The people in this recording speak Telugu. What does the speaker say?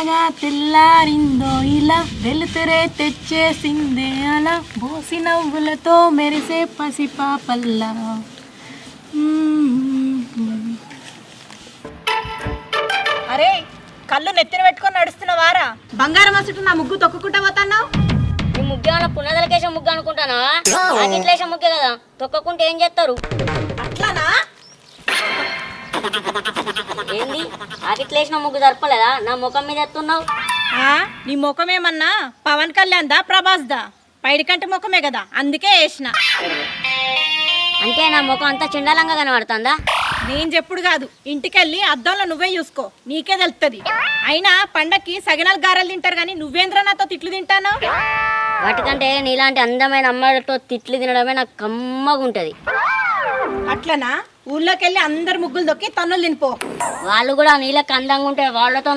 మెల్లగా తెల్లారిందో ఇలా వెలుతురే తెచ్చేసిందే అలా బోసి నవ్వులతో మెరిసే పసిపాపల్లా. అరే కళ్ళు నెత్తిన పెట్టుకొని నడుస్తున్నావారా? బంగారం అసలు నా ముగ్గు తొక్కుకుంటా పోతున్నావు. ఈ ముగ్గు ఏమన్నా పునదలకేసే ముగ్గు అనుకుంటానా? ఆకిట్లేసే ముగ్గే కదా, తొక్కకుంటే ఏం చేస్తారు? అట్లానా? ఏంది ఆకిట్లేసిన ముగ్గు జరపలేదా? నా ముఖం మీద ఎత్తున్నావు. నీ ముఖం ఏమన్నా పవన్ కళ్యాణ్ దా ప్రభాస్ దా? పైడికంటి ముఖమే కదా, అందుకే వేసిన. అంటే నా ముఖం అంతా చిండాలంగా కనబడుతుందా? నేను చెప్పుడు కాదు, ఇంటికెళ్ళి అద్దంలో నువ్వే చూసుకో, నీకే తెలుస్తుంది. అయినా పండక్కి సగనాలు గారెలు తింటారు కానీ నువ్వేంద్ర నాతో తిట్లు తింటాను? వాటికంటే నీలాంటి అందమైన అమ్మాయిలతో తిట్లు తినడమే నాకు కమ్మగా ఉంటది. అట్లనా? ఊళ్ళోకి వెళ్ళి అందరు ముగ్గులు దొక్కి తన్నులు తినిపో. వాళ్ళు కూడా నీళ్ళకి అందంగా ఉంటే వాళ్ళతో